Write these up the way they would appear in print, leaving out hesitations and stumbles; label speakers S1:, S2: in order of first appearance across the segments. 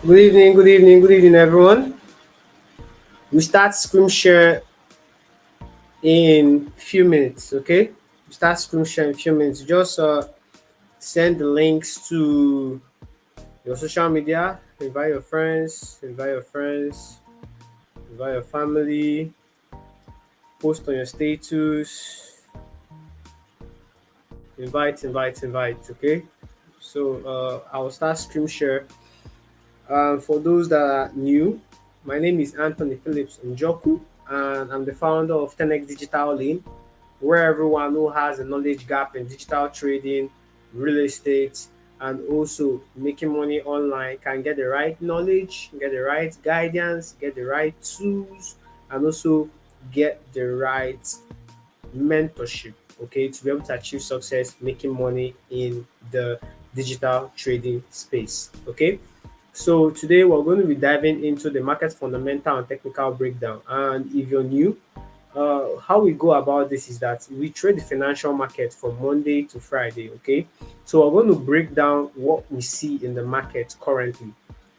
S1: Good evening, everyone. We start screen share in few minutes, okay? We start screen share in few minutes. Just send the links to your social media, invite your family, post on your status, invite, okay? So I will start screen share. For those that are new, my name is Anthony Phillips Njoku, and I'm the founder of 10x Digital Lane, where everyone who has a knowledge gap in digital trading, real estate, and also making money online can get the right knowledge, get the right guidance, get the right tools, and also get the right mentorship, okay, to be able to achieve success making money in the digital trading space, okay. So today we're going to be diving into the market fundamental and technical breakdown. And if you're new, how we go about this is that we trade the financial market from Monday to Friday. Okay, so we're going to break down what we see in the market currently.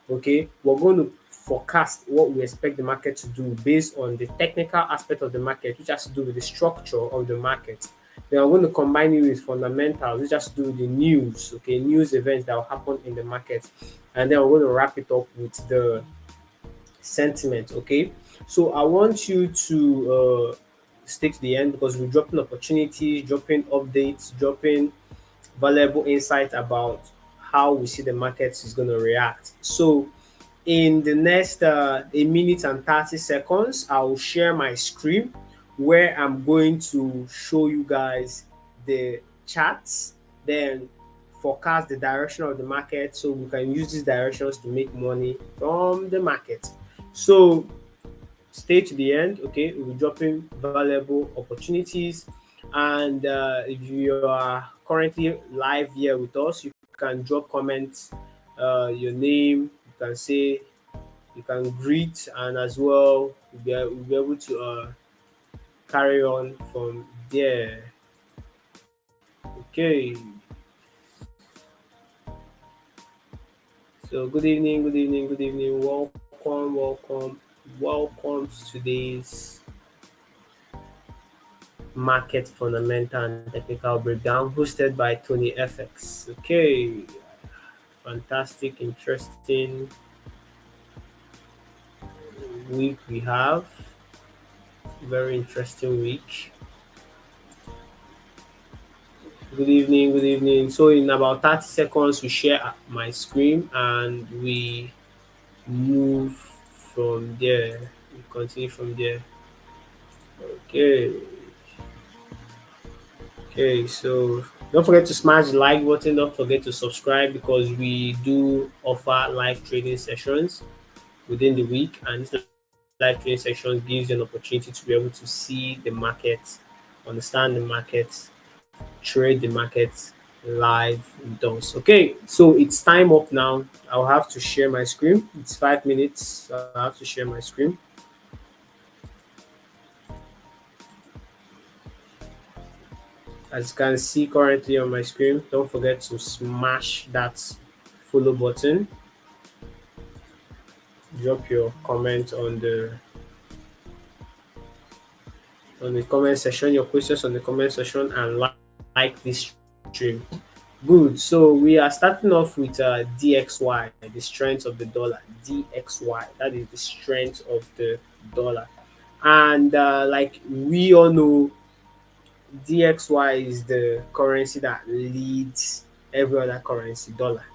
S1: Okay, we're going to forecast what we expect the market to do based on the technical aspect of the market, which has to do with the structure of the market. Then I'm going to combine it with fundamentals, which has to do with the news, okay, news events that will happen in the market. And then I'm going to wrap it up with the sentiment, okay. So I want you to stay to the end because we're dropping opportunities, dropping updates, dropping valuable insight about how we see the market is going to react. So in the next a minute and 30 seconds, I will share my screen where I'm going to show you guys the charts, then forecast the direction of the market so we can use these directions to make money from the market. So stay to the end, okay. We'll be dropping valuable opportunities. And if you are currently live here with us, you can drop comments, your name, you can say, you can greet, and as well we'll be able to carry on from there. Okay, so good evening, welcome to today's market fundamental and technical breakdown hosted by Tony FX. Okay, fantastic, interesting week we have. Very interesting week. Good evening, good evening. So in about 30 seconds, we share my screen and we move from there. We continue from there. Okay. Okay, so don't forget to smash the like button. Don't forget to subscribe because we do offer live trading sessions within the week, and this live trading session gives you an opportunity to be able to see the market, understand the market, trade the market live with us. Okay, so it's time up now. I'll have to share my screen. It's 5 minutes. I'll have to share my screen. As you can see currently on my screen, don't forget to smash that follow button. Drop your comment on the comment section, your questions on the comment section, and like this stream. Good. So we are starting off with DXY, the strength of the dollar. DXY, that is the strength of the dollar. And like we all know, DXY is the currency that leads every other currency, dollar.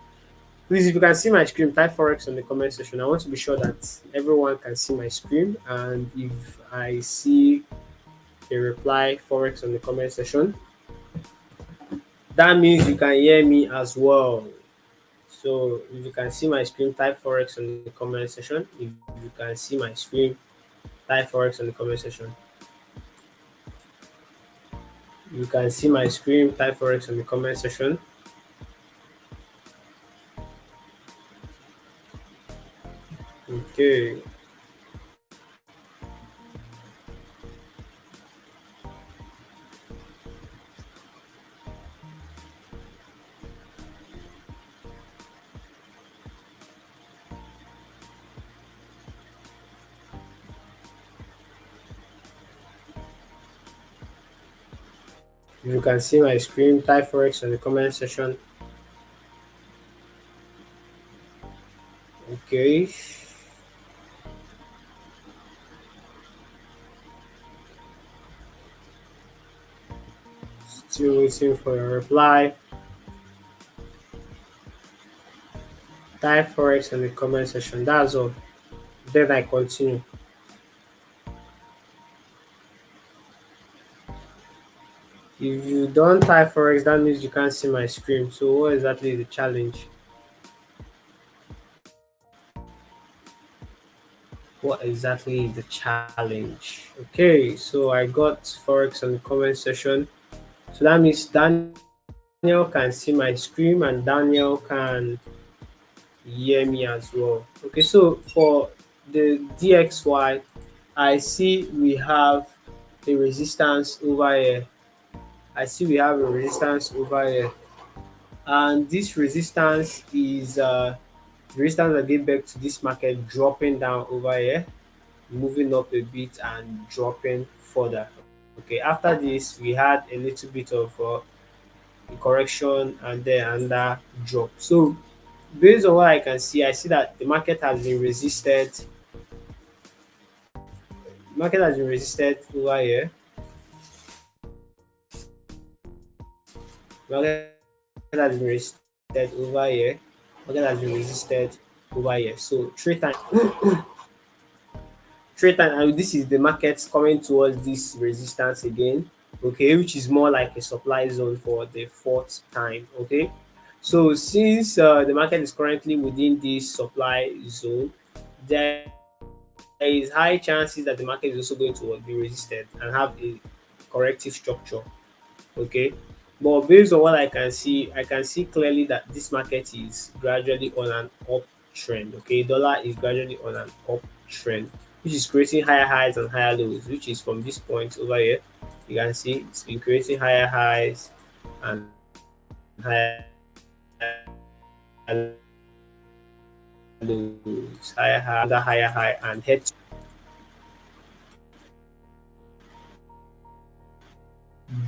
S1: Please, if you can see my screen, type Forex on the comment section. I want to be sure that everyone can see my screen. And if I see a reply Forex on the comment section, that means you can hear me as well. So if you can see my screen, type Forex on the comment section. If you can see my screen, type Forex on the comment section. You can see my screen, type Forex on the comment section. Okay. If you can see my screen, type forex in the comment section. Okay. Still waiting for your reply. Type forex in the comment section. That's all. Then I continue. If you don't type forex, that means you can't see my screen. So what exactly is the challenge? What exactly is the challenge? Okay, so I got forex on the comment section. So that means Daniel can see my screen and Daniel can hear me as well. Okay, so for the DXY, I see we have a resistance over here. I see we have a resistance over here, and this resistance is the resistance that gave back to this market dropping down over here, moving up a bit and dropping further. Okay, after this we had a little bit of a correction and then another drop. So based on what I see that the market has been resisted. The market has been resisted over here. The market has been resisted over here. The market has been resisted over here. So three times, and this is the market coming towards this resistance again, okay, which is more like a supply zone for the fourth time. Okay, so since the market is currently within this supply zone, there is high chances that the market is also going to be resisted and have a corrective structure. Okay, but based on what I can see clearly that this market is gradually on an uptrend. Okay, dollar is gradually on an uptrend, which is creating higher highs and higher lows, which is from this point over here. You can see it's been creating higher highs and higher lows, higher highs and higher lows. Another higher high and head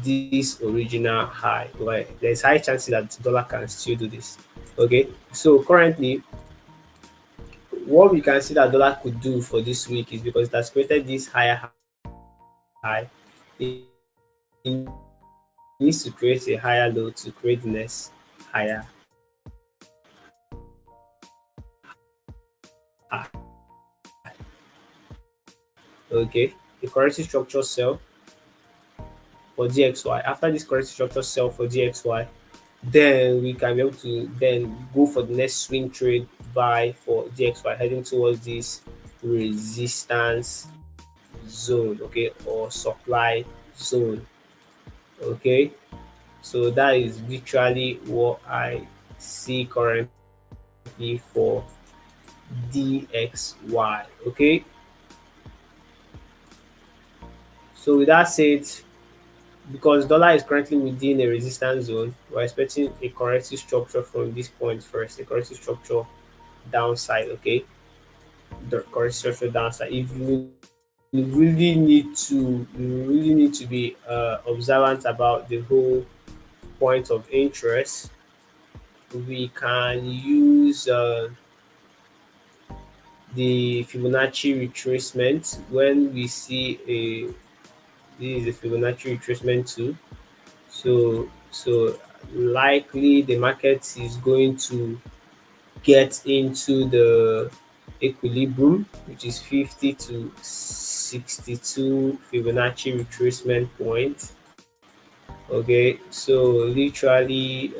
S1: this original high. Right? There's high chances that the dollar can still do this. Okay, so currently, what we can see that dollar could do for this week is because it has created this higher high, it needs to create a higher low to create the next higher high. Okay, the currency structure sell for DXY. After this currency structure sell for DXY, then we can be able to then go for the next swing trade buy for DXY heading towards this resistance zone, okay, or supply zone. Okay, so that is literally what I see currently for DXY. Okay, so with that said, because dollar is currently within a resistance zone, we're expecting a corrective structure from this point first, a corrective structure downside. Okay, the corrective structure downside. If you really need to be observant about the whole point of interest. We can use the Fibonacci retracement when we see a this is a Fibonacci retracement too. So likely the market is going to get into the equilibrium, which is 50 to 62 Fibonacci retracement point. Okay, so literally,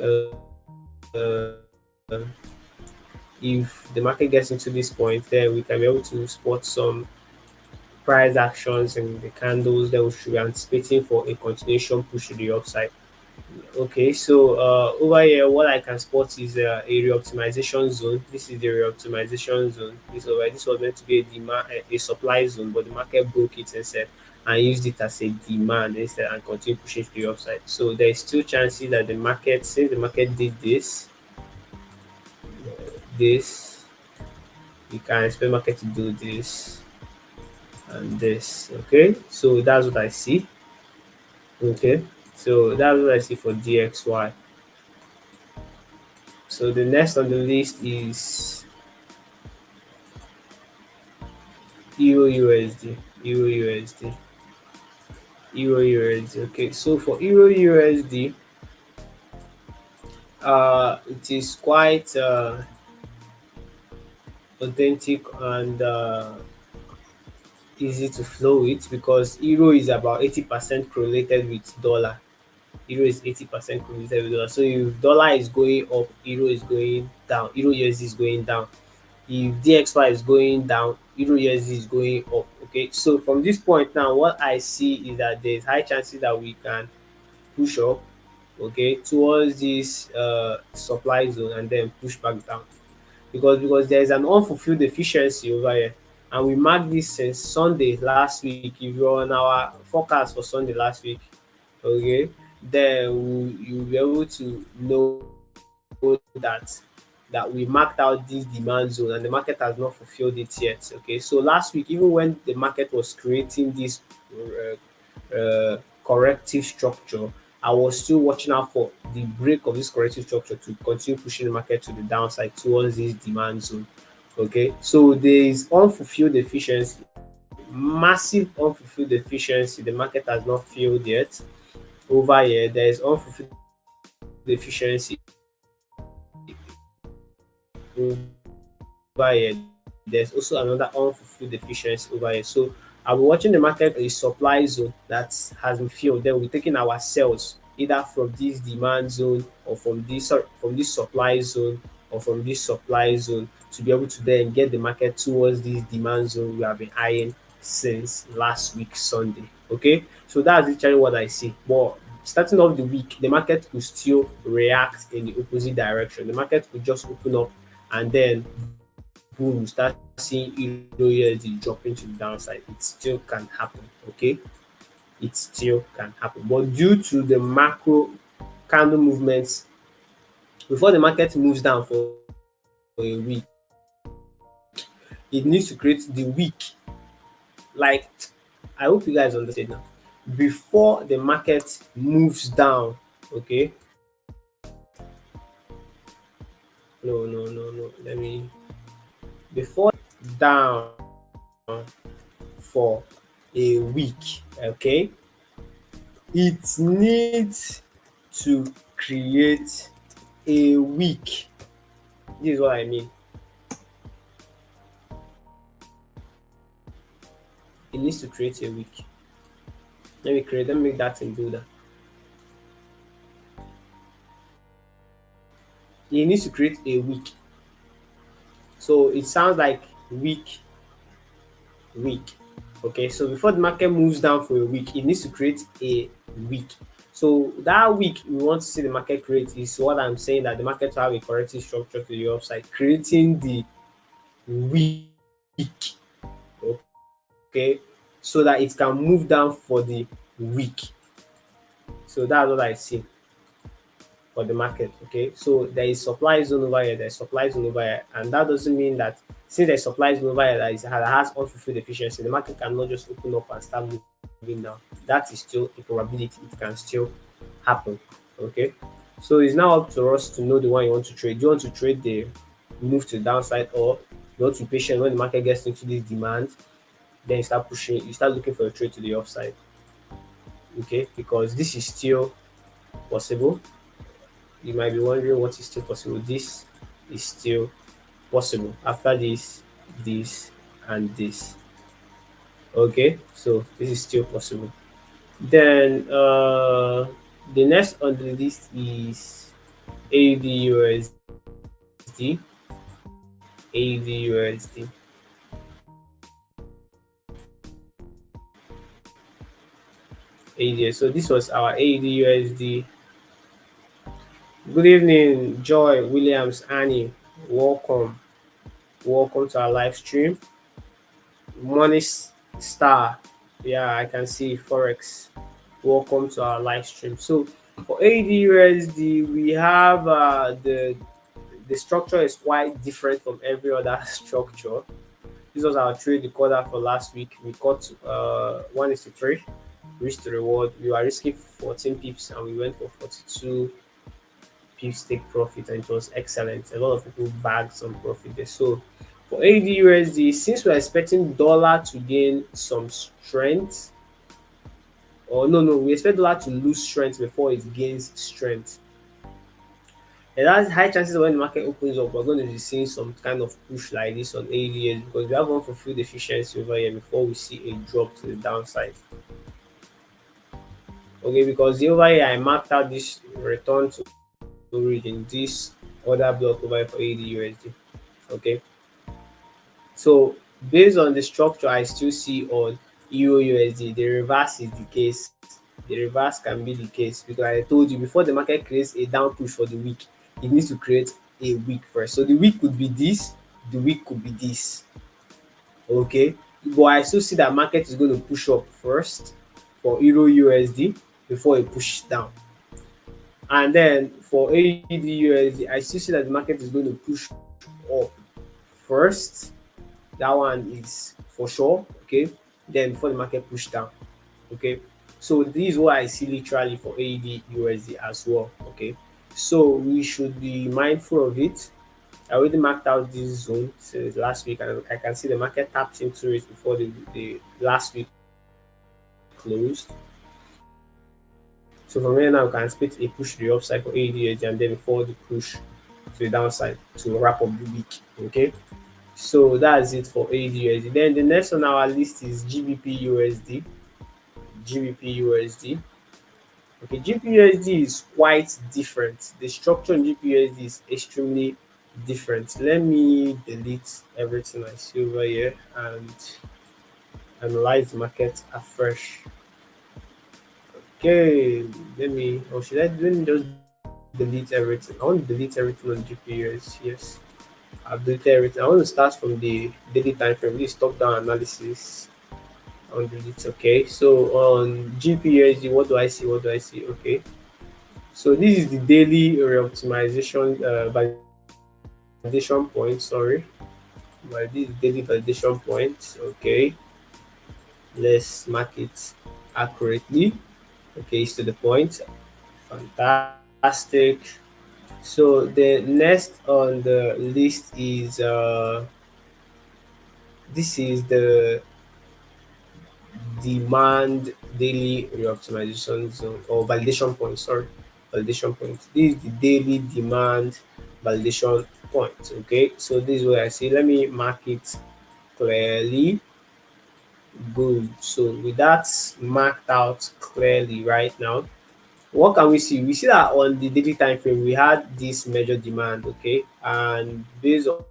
S1: if the market gets into this point, then we can be able to spot some price actions in the candles. Then we should be anticipating for a continuation push to the upside. Okay, so over here, what I can spot is a reoptimization zone. This is the reoptimization zone. This was meant to be a demand, a supply zone, but the market broke it instead and used it as a demand instead and continue pushing to the upside. So there is still chances that the market, since the market did this, you can expect market to do this and this. Okay, so that's what I see. Okay. So that's what I see for DXY. So the next on the list is Euro USD. Euro USD. Euro USD. Okay, so for Euro USD, it is quite authentic and easy to flow with because Euro is about 80% correlated with dollar. Euro is 80% correlated with dollar. So if dollar is going up, Euro is going down. Euro USD is going down. If DXY is going down, Euro USD is going up. Okay, so from this point now, what I see is that there's high chances that we can push up, okay, towards this supply zone and then push back down because there is an unfulfilled deficiency over here, and we marked this since Sunday last week. If you're on our forecast for Sunday last week, okay, then you'll be able to know that we marked out this demand zone and the market has not fulfilled it yet. Okay, so last week, even when the market was creating this corrective structure, I was still watching out for the break of this corrective structure to continue pushing the market to the downside towards this demand zone. Okay, so there is unfulfilled deficiency, massive unfulfilled deficiency. The market has not filled yet. Over here, there is unfulfilled deficiency over here. There's also another unfulfilled deficiency over here. So I'll be watching the market a supply zone that has been filled. Then we're taking our sales either from this demand zone or from this supply zone or from this supply zone to be able to then get the market towards this demand zone we have been eyeing since last week Sunday. Okay, so that's literally what I see. But starting off the week, the market could still react in the opposite direction. The market could just open up and then boom, start seeing Euro USD dropping to the downside. It still can happen. Okay, it still can happen. But due to the macro candle movements, before the market moves down for a week, it needs to create the week. Like, I hope you guys understand now. Before the market moves down, okay? No. Before down for a week, okay? It needs to create a week. This is what I mean. It needs to create a week. Let me make that in builder. It needs to create a week. So it sounds like week, week. Okay, so before the market moves down for a week, it needs to create a week. So that week we want to see the market create is what I'm saying, that the market will have a corrective structure to the upside, creating the week. Okay, so that it can move down for the week. So that's what I see for the market. Okay, so there is supply zone over here, there's supply zone over here, and that doesn't mean that since there's supply zone over here that has unfulfilled efficiency, the market cannot just open up and start moving down. That is still a probability, it can still happen. Okay, so it's now up to us to know the one you want to trade. Do you want to trade the move to the downside, or you want to be patient when the market gets into this demand, then you start pushing, you start looking for a trade to the upside? Okay, because this is still possible. You might be wondering what is still possible. This is still possible after this, and this. Okay, so this is still possible. Then the next on the list is AUD AUD. AUD. So this was our AUD. Good evening, Joy Williams, Annie. Welcome. Welcome to our live stream. Money Star. Yeah, I can see Forex. Welcome to our live stream. So for AUD, we have the structure is quite different from every other structure. This was our trade recorder for last week. We got 1:3. risk to reward. We were risking 14 pips and we went for 42 pips take profit, and it was excellent. A lot of people bagged some profit there. So for AUD USD, since we're expecting dollar to gain some strength, or no, we expect dollar to lose strength before it gains strength. And that's high chances when the market opens up, we're going to be seeing some kind of push like this on ADS because we have unfulfilled efficiency over here before we see a drop to the downside. Okay, because the over here I marked out this return to origin, this other block over here for AD USD. Okay, so based on the structure I still see on Euro USD, the reverse is the case. The reverse can be the case because I told you before the market creates a down push for the week, it needs to create a week first. So the week could be this, the week could be this. Okay, but I still see that market is going to push up first for Euro USD before it pushes down. And then for AUD USD, I still see that the market is going to push up first. That one is for sure. Okay, then before the market push down. Okay, so this is what I see literally for AUD USD as well. Okay, so we should be mindful of it. I already marked out this zone since last week, and I can see the market tapped into it before the last week closed. So from here now, we can expect a push to the upside for AUD USD, and then before the push to the downside to wrap up the week. Okay, so that's it for AUD USD. Then the next on our list is GBP USD. GBP USD. Okay, GBP USD is quite different. The structure in GBP USD is extremely different. Let me delete everything I see over here and analyze the market afresh. Okay, let me just delete everything. I want to delete everything on GPS. Yes, I've deleted everything. I want to start from the daily time frame. This top down analysis on delete. Okay, so on GPUSD, what do I see? What do I see? Okay, so this is the daily reoptimization validation point. Sorry, but this is daily validation point. Okay, let's mark it accurately. Okay, it's to the point. Fantastic. So the next on the list is this is the demand daily reoptimization zone or validation point. Sorry, validation point. This is the daily demand validation point. Okay, so this is what I see. Let me mark it clearly. Good. So with that marked out clearly right now, what can we see? We see that on the daily time frame we had this major demand. Okay, and based on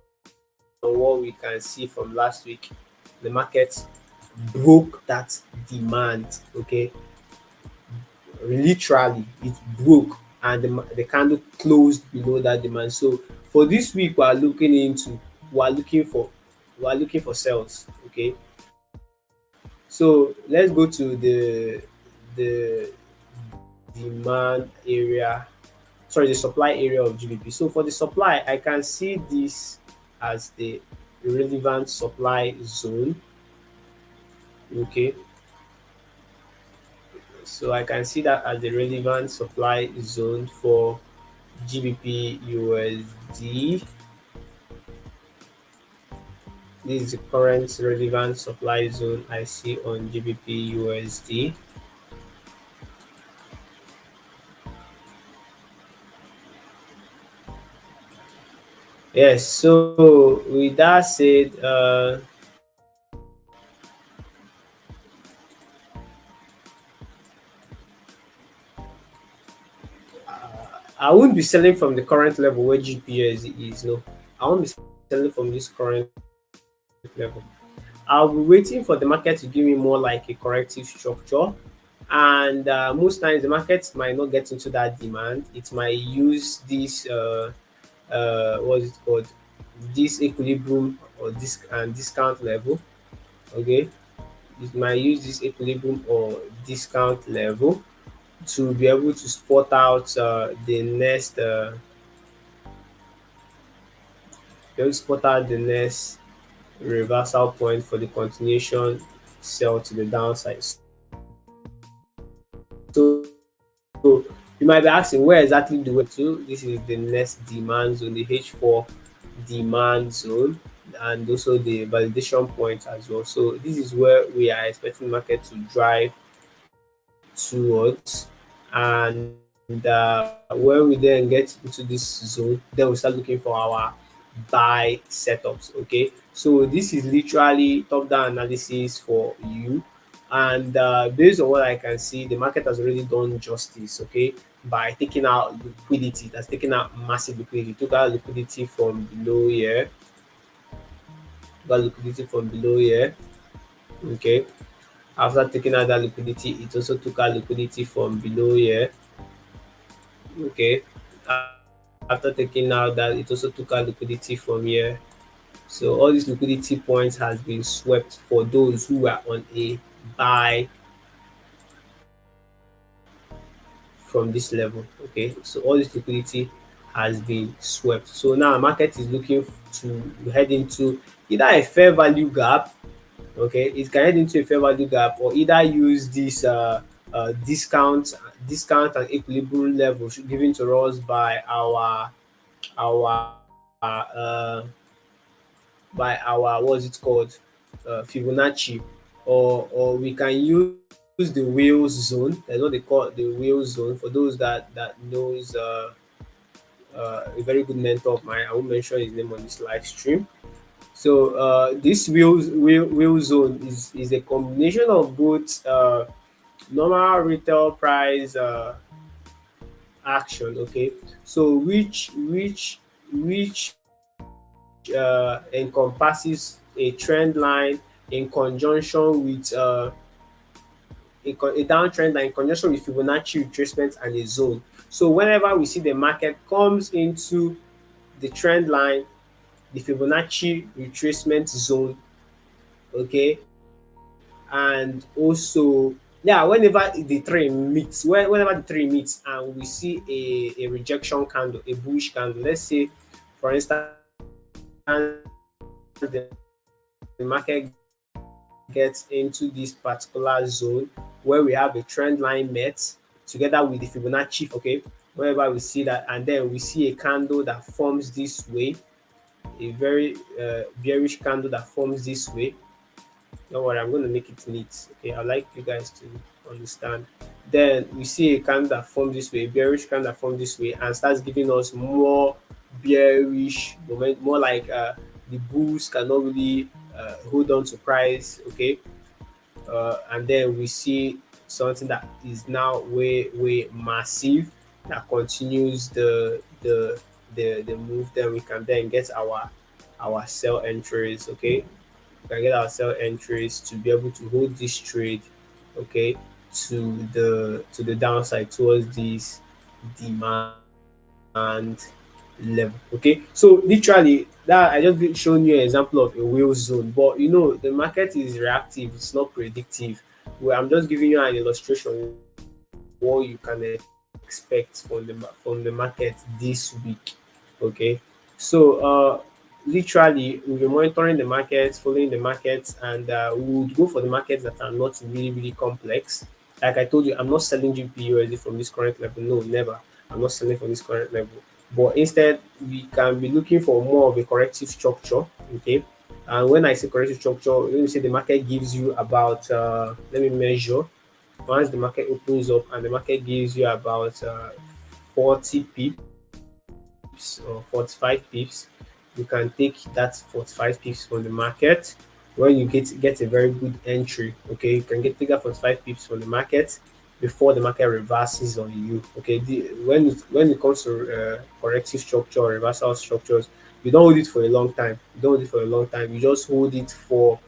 S1: what we can see from last week, the market broke that demand. Okay, literally it broke, and the candle closed below that demand. So for this week we are looking for sales. Okay, so let's go to the demand area, sorry, the supply area of GBP. So for the supply, I can see this as the relevant supply zone. Okay, so I can see that as the relevant supply zone for GBP USD. This is the current relevant supply zone I see on GBP USD. Yes, so with that said, I won't be selling from the current level where GPS is. No, I won't be selling from this current level. I'll be waiting for the market to give me more like a corrective structure. And most times the market might not get into that demand. It might use this what's it called? This equilibrium or discount level. Okay, it might use this equilibrium or discount level to be able to spot out the next reversal point for the continuation sell to the downside. So So you might be asking, where exactly do we to? This is the next demand zone, the H4 demand zone, and also the validation point as well. So this is where we are expecting market to drive towards. And when we then get into this zone, then we start looking for our buy setups. Okay, so this is literally top down analysis for you. And based on what I can see, the market has already done justice, okay, by taking out liquidity. That's taking out massive liquidity. Took out liquidity from below here, got liquidity from below here, okay. After taking out that liquidity, it also took out liquidity from below here, okay. After taking out that, it also took out liquidity from here. So all these liquidity points has been swept for those who were on a buy from this level. Okay, so all this liquidity has been swept. So now market is looking to head into either a fair value gap. Okay, it can head into a fair value gap, or either use this discount and equilibrium level given to us by our what's it called, Fibonacci, or we can use the whales zone. That's what they call the whales zone. For those that knows a very good mentor of mine, I won't mention his name on this live stream. So this whale zone is a combination of both normal retail price action. Okay, so which encompasses a trend line in conjunction with a downtrend line in conjunction with Fibonacci retracement and a zone. So whenever we see the market comes into the trend line, the Fibonacci retracement zone, okay, and also, yeah, whenever the three meets, whenever the three meets and we see a rejection candle, a bullish candle, let's say for instance the market gets into this particular zone where we have a trend line met together with the Fibonacci, okay, whenever we see that, and then we see a candle that forms this way, a very bearish candle that forms this way. Don't worry, I'm going to make it neat. Okay, I'd like you guys to understand. Then we see a candle that forms this way, a bearish candle that forms this way, and starts giving us more bearish moment, more like the bulls cannot really hold on to price. Okay, and then we see something that is now way massive that continues the move. Then we can then get our sell entries. Okay, we can get our sell entries to be able to hold this trade, okay, to the downside towards this demand level. Okay, so literally that I just showing you an example of a whale zone, but the market is reactive, it's not predictive. Well, I'm just giving you an illustration what you can expect from the market this week. Okay, so literally we'll be monitoring the markets, following the markets, and we would go for the markets that are not really complex. Like I told you, I'm not selling GPUSD from this current level. No, never. I'm not selling from this current level. But instead, we can be looking for more of a corrective structure. Okay. And when I say corrective structure, let me say the market gives you about, let me measure. Once the market opens up and the market gives you about 40 pips or 45 pips, you can take that 45 pips from the market. When you get a very good entry, okay, you can take that 45 pips from the market before the market reverses on you. Okay, when it comes to corrective structure, reversal structures, you don't hold it for a long time. You don't hold it for a long time. You just hold it for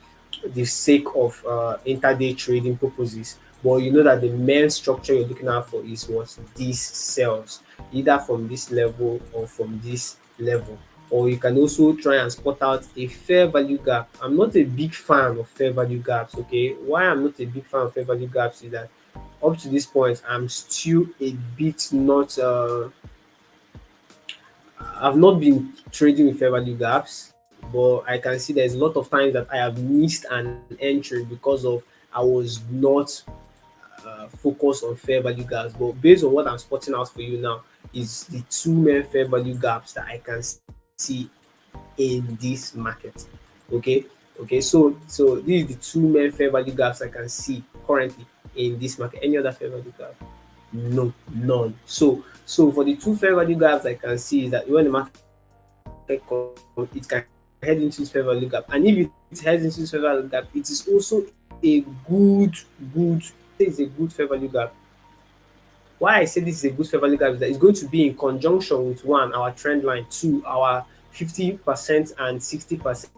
S1: the sake of intraday trading purposes. But you know that the main structure you're looking out for is what these cells, either from this level or from this level. Or you can also try and spot out a fair value gap. I'm not a big fan of fair value gaps. Okay, why I'm not a big fan of fair value gaps is that up to this point I'm still a bit not I've not been trading with fair value gaps, but I can see there's a lot of times that I have missed an entry because of I was not focus on fair value gaps, but based on what I'm spotting out for you now, is the two main fair value gaps that I can see in this market. Okay, so these are the two main fair value gaps I can see currently in this market. Any other fair value gap? No, none. So for the two fair value gaps I can see is that when the market comes, it can head into this fair value gap, and if it heads into this fair value gap, it is also a good fair value gap. Why I say this is a good fair value gap is that it's going to be in conjunction with one, our trend line, two, our 50% and 60%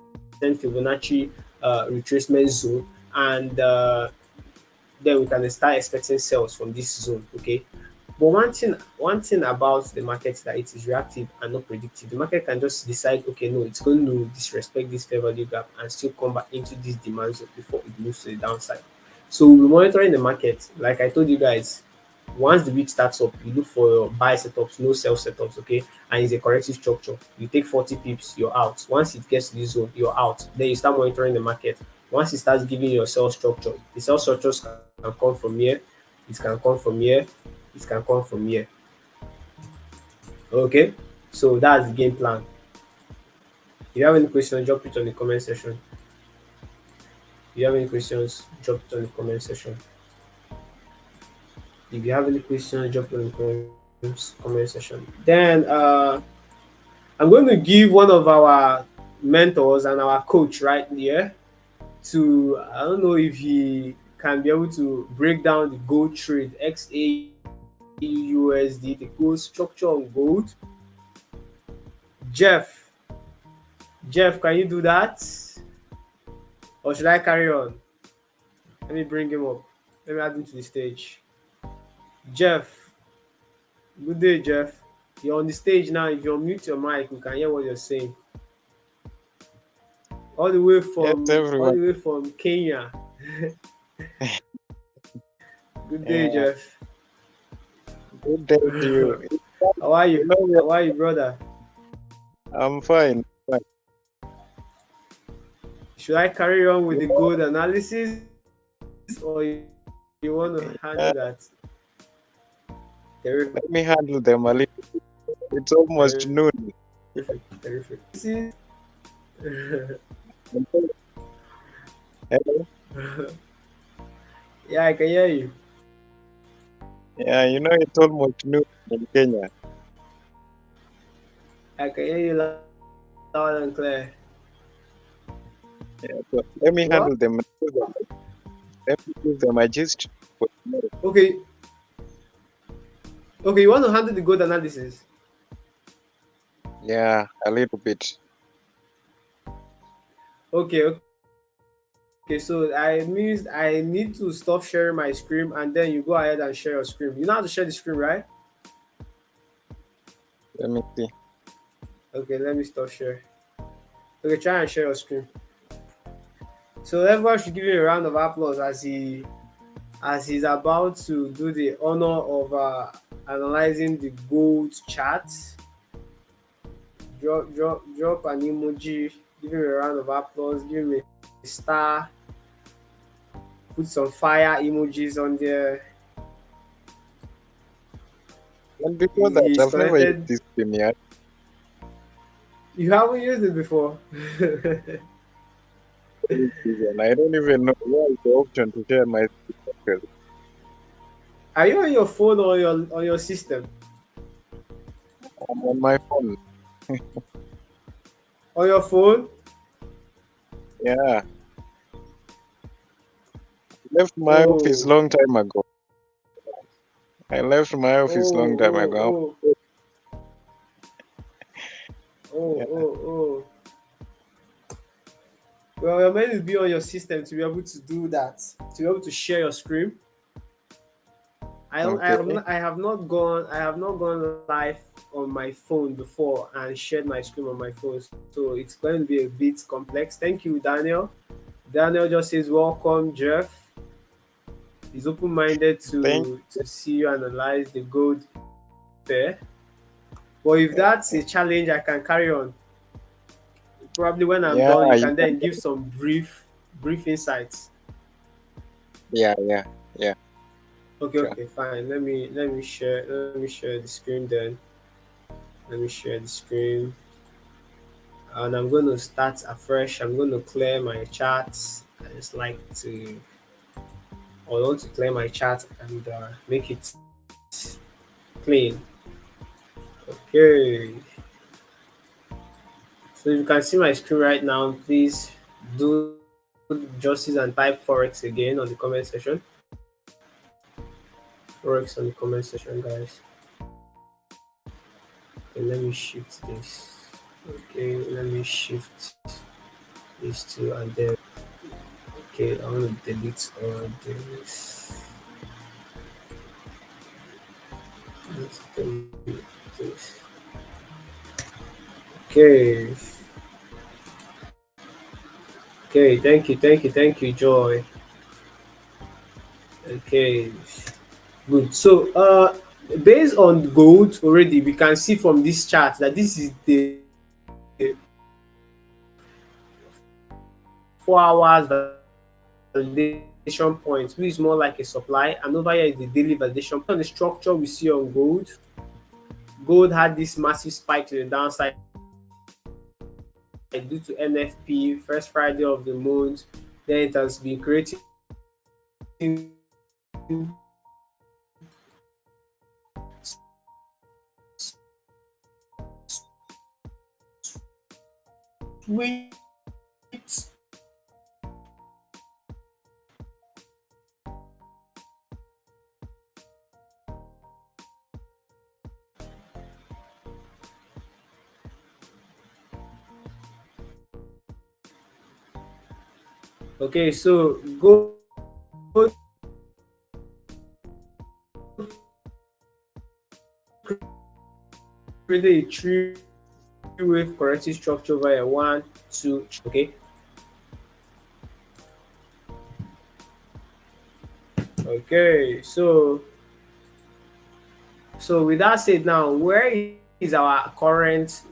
S1: Fibonacci retracement zone, and then we can start expecting sales from this zone. Okay, but one thing about the market is that it is reactive and not predictive. The market can just decide, okay, no, it's going to disrespect this fair value gap and still come back into this demand zone before it moves to the downside. So we're monitoring the market. Like I told you guys, once the week starts up, you look for your buy setups, no sell setups, okay? And it's a corrective structure. You take 40 pips, you're out. Once it gets to this zone, you're out. Then you start monitoring the market. Once it starts giving you a sell structure, the sell structures can come from here, it can come from here, it can come from here. Okay? So that's the game plan. If you have any questions, drop it on the comment section. If you have any questions, drop it on the comment section. If you have any questions, drop it in the comment section. Then I'm going to give one of our mentors and our coach right here to, I don't know if he can be able to break down the gold trade XAUUSD, the gold structure on gold. Jeff, Jeff, can you do that? Or should I carry on? Let me bring him up. Let me add him to the stage. Jeff, good day, Jeff. You're on the stage now. If you unmute your mic, we can hear what you're saying. All the way
S2: Yes,
S1: from
S2: everyone.
S1: Kenya. Good day,
S2: Yeah,
S1: Jeff.
S2: good day to you.
S1: How are you?
S2: You know,
S1: How are you, brother?
S2: I'm fine. Fine.
S1: Should I carry on with
S2: You
S1: the
S2: know,
S1: gold analysis or you want to handle that? Terrific.
S2: let me handle them a little. It's almost noon.
S1: Terrific.
S2: Hello?
S1: Yeah, I can hear you.
S2: Yeah, you know, it's almost noon in Kenya.
S1: I can hear you loud and clear.
S2: Yeah, so let me
S1: What?
S2: handle them. Let me give them a gist for tomorrow.
S1: Okay. Okay, you want to handle the gold analysis?
S2: Yeah, a little bit.
S1: Okay, so I means I need to stop sharing my screen and then you go ahead and share your screen. You know how to share the screen, right?
S2: Let me see.
S1: Okay, let me stop share. Okay, try and share your screen. So everyone should give you a round of applause as he's about to do the honor of analyzing the gold chart. Drop an emoji, give him a round of applause, give him a star, put some fire emojis on there.
S2: And before that,
S1: He's
S2: I've never used
S1: connected.
S2: this thing yet.
S1: You haven't used it before.
S2: And I don't even know where is the option to share my screen.
S1: Are you on your phone or on your system?
S2: I'm on my phone.
S1: On your phone?
S2: Yeah, left my office
S1: Oh,
S2: long time ago. I left my office long time ago.
S1: oh,
S2: Yeah,
S1: oh. Well, you're meant to be on your system to be able to do that, to be able to share your screen.
S2: okay.
S1: I have not gone live on my phone before and shared my screen on my phone, so it's going to be a bit complex. Thank you, Daniel. Daniel just says welcome, Jeff. He's open-minded
S2: Thank
S1: to see you analyze the gold pair. But if that's a challenge, I can carry on. Probably when I'm done, you can
S2: yeah, you
S1: then
S2: can.
S1: give some brief insights.
S2: Yeah, yeah, yeah.
S1: Okay,
S2: Sure.
S1: okay, fine. Let me share the screen then. Let me share the screen, and I'm going to start afresh. I'm going to clear my charts. I just like to, I want to clear my chart and make it clean. Okay, so you can see my screen right now. Please do justice and type forex again on the comment section. Forex on the comment section, guys. Okay, let me shift this. Okay, let me shift these two, and then okay, I want to delete all this. Let's delete this. Okay, okay, thank you, Joy. Okay, good. So, based on gold already, we can see from this chart that this is the 4 hours validation point, which is more like a supply, and over here is the daily validation point. On the structure we see on gold, gold had this massive spike to the downside due to NFP, first Friday of the month. Then it has been creating okay, so gold created a three-wave corrective structure via 1, 2, 3. Okay, so with that said, now where is our current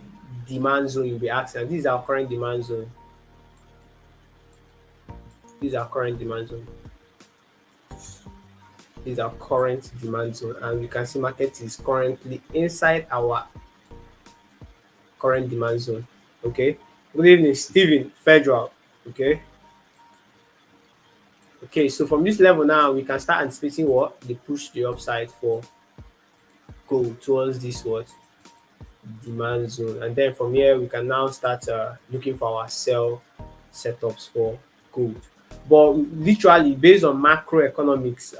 S1: demand zone? You'll be asking. This is our current demand zone. This is our current demand zone. This is our current demand zone, and you can see market is currently inside our current demand zone. Okay. Good evening, Steven Federal. Okay. Okay, so from this level now, we can start anticipating what they push the upside for gold towards this what demand zone, and then from here we can now start looking for our sell setups for gold. But literally, based on macroeconomics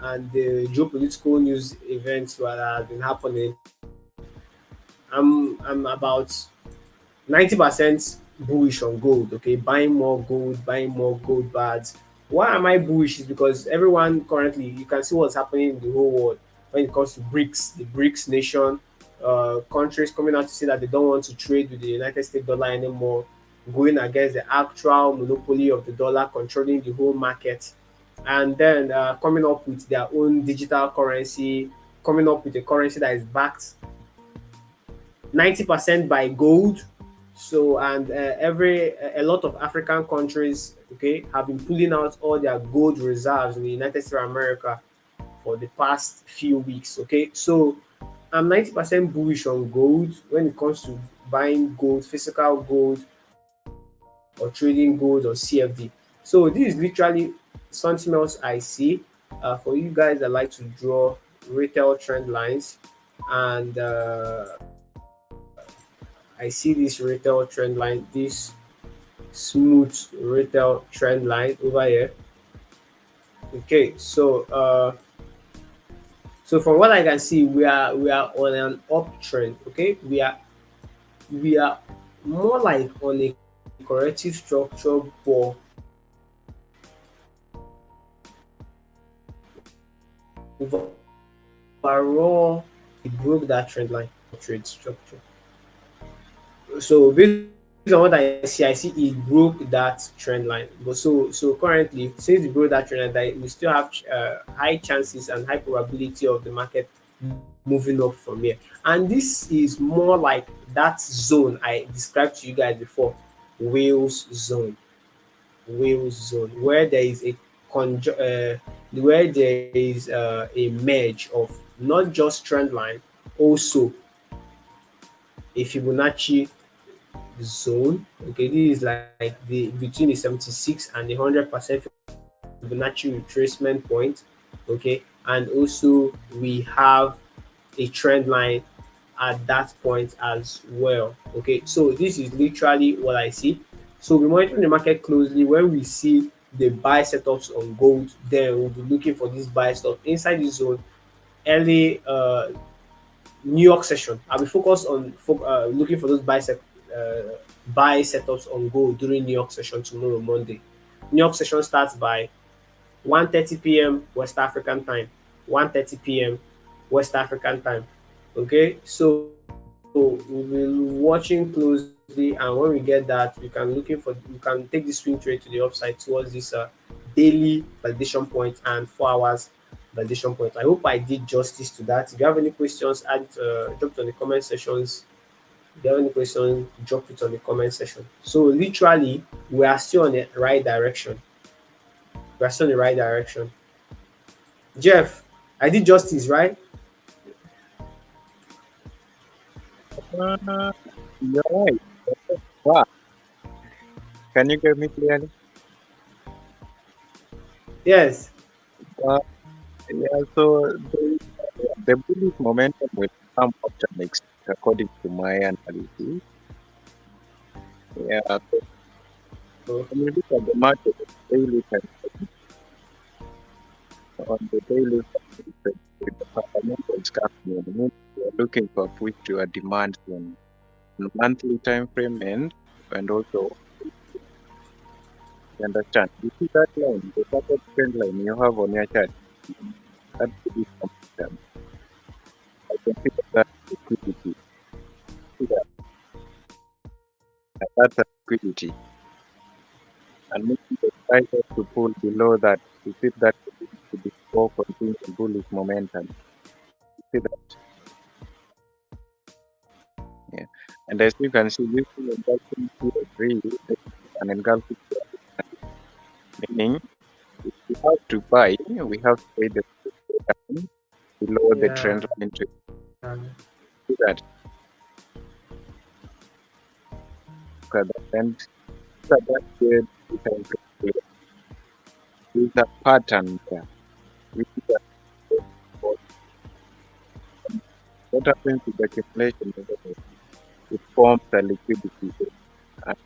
S1: and the geopolitical news events that have been happening, I'm about 90% bullish on gold. Okay, buying more gold bars. Why am I bullish? Is because everyone currently, you can see what's happening in the whole world when it comes to BRICS, the BRICS nation, countries coming out to say that they don't want to trade with the United States dollar anymore, going against the actual monopoly of the dollar controlling the whole market, and then coming up with their own digital currency, coming up with a currency that is backed 90% by gold. So, and a lot of African countries, okay, have been pulling out all their gold reserves in the United States of America for the past few weeks. Okay, so I'm 90% bullish on gold when it comes to buying gold, physical gold, or trading gold or CFD. So this is literally something else I see for you guys that like to draw retail trend lines, and I see this retail trend line, this smooth retail trend line over here. Okay, so from what I can see, we are on an uptrend. Okay, we are more like on a corrective structure, but overall it broke that trend line trade structure. So based on what I see it broke that trend line. But so currently, since it broke that trend line, that we still have high chances and high probability of the market moving up from here. And this is more like that zone I described to you guys before, Wales zone, Wales zone, where there is a where there is a merge of not just trend line, also a Fibonacci zone. Okay, this is like the between the 76 and the 100% Fibonacci retracement point. Okay, and also we have a trend line at that point as well. Okay, so this is literally what I see. So we're monitoring the market closely. When we see the buy setups on gold, then we'll be looking for this buy stop inside the zone early New York session. I'll be focused on looking for those buy setups on gold during New York session tomorrow, Monday. New York session starts by 1:30 p.m. West African time. 1:30 p.m. West African time. Okay, so we'll be watching closely, and when we get that, we can take the swing trade to the upside towards this daily validation point and 4 hours validation point. I hope I did justice to that. If you have any questions, add drop it on the comment sections. If you have any questions, drop it on the comment section. So literally, we are still on the right direction. We are still in the right direction. Jeff, I did justice, right?
S2: Uh, you're right. Wow. Can you hear me clearly?
S1: Yes.
S2: Uh, yeah, so the bullish momentum will come after next, according to my analysis. Yeah, so when you look at the market daily time, on the daily time, with the fundamentals coming in, we are looking for push to a demand on monthly time frame and also you understand. You see that line, the target trend line you have on your chart, that bullish momentum. I consider that liquidity. See that, that's a liquidity. And making the prices to pull below that to fit that to be for continued bullish momentum. You see that? Yeah. And as you can see, this is engulfing Q3 and engulfing, meaning if we have to buy, we have to pay the down below the
S1: Yeah.
S2: trend line to see that. Look at that. And look at that here, we can see there's a pattern there. Which is what happens to the accumulation of the it forms a liquidity and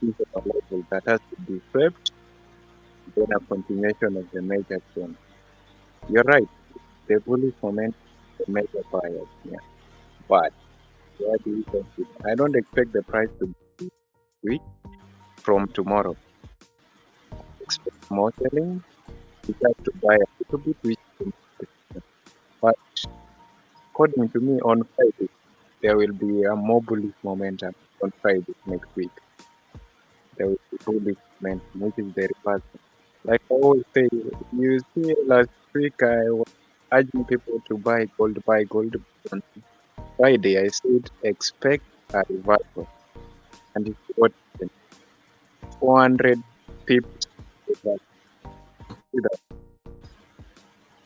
S2: is a level that has to be swept, then a continuation of the major trend. You're right, the bullish momentum is the major bias here. But where do you consider? I don't expect the price to be weak from tomorrow. Expect more selling. We have to buy a little bit, which but according to me, on Friday, there will be a more bullish momentum on Friday next week. There will be bullish momentum, which is the reverse. Like I always say, you see, last week I was urging people to buy gold, buy gold. On Friday, I said expect a reversal, and it's what happened. 400 pips reversal. See that?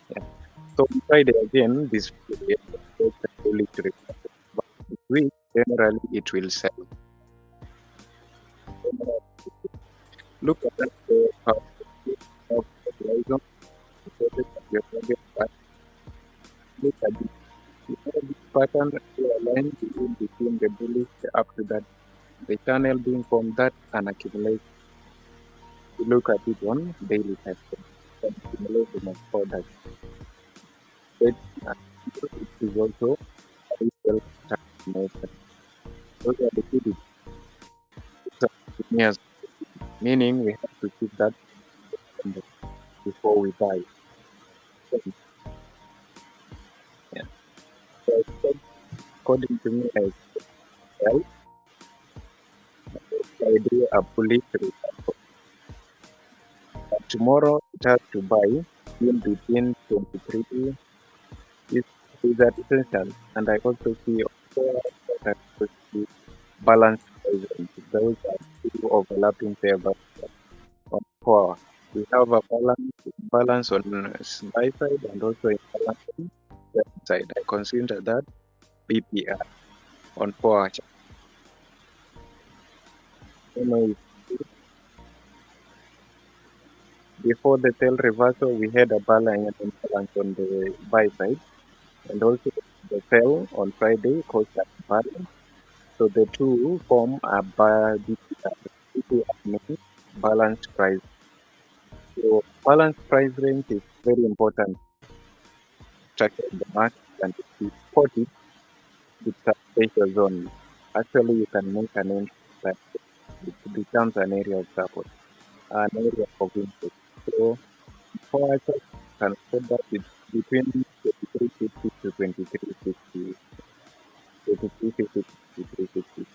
S2: Yeah. So on Friday again, this Friday, I expect a bullish reversal. But this week, generally, it will sell. Look at that. Of horizon, look at this. You know, this pattern line between the bullish up to that the channel being from that and accumulate. You look at it on daily time frame. Accumulation of products. It is also a retail transformation. Those are the two years, meaning we have to keep that before we buy. So, yeah. So I said, according to me, I sell, I do a bullish trade. Tomorrow it has to buy in between 23 is that essential. And I also see also that I also see balance present. Those are two overlapping favors on power. We have a balance on buy side and also a balance on sell side. I consider that BPR on 4 hour chart. You know, before the sell reversal, we had a balance on the buy side, and also the sell on Friday caused that balance. So the two form a BPR. BPR means balanced price. So balanced price range is very important structure in the market, and if you spot it, it's a special zone. Actually, you can make an entry that it becomes an area of support, an area of interest. So for us, you can put that between 2350 to 2350, 2350 to 2350.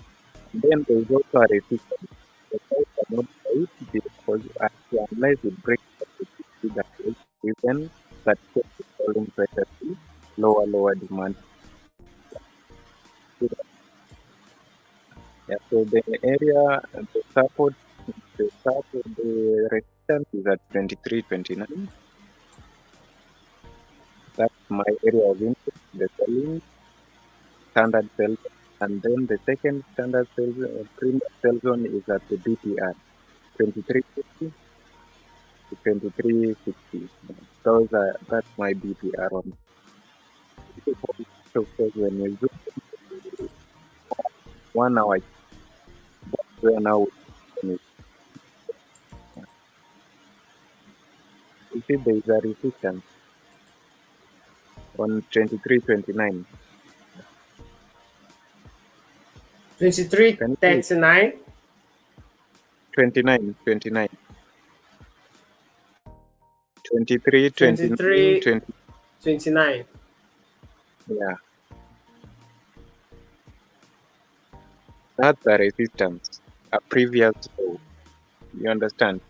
S2: Then there is also a resistance. The price cannot buy it because unless it breaks the 50 that is given that falling pressure to lower demand. Yeah, so the area, the resistance is at 23.29. That's my area of interest, the selling standard sell zone. And then the second standard sell zone, premium sell zone is at the BPR, 2350 to 2360. That's my BPR on. So when you zoom 1 hour, where now you see there is a resistance on 23.29.
S1: 23,
S2: Can you see it?
S1: 39,
S2: 29, 23, 29,
S1: 23,
S2: 20.
S1: 29.
S2: Yeah, that's a resistance, a previous low. You understand?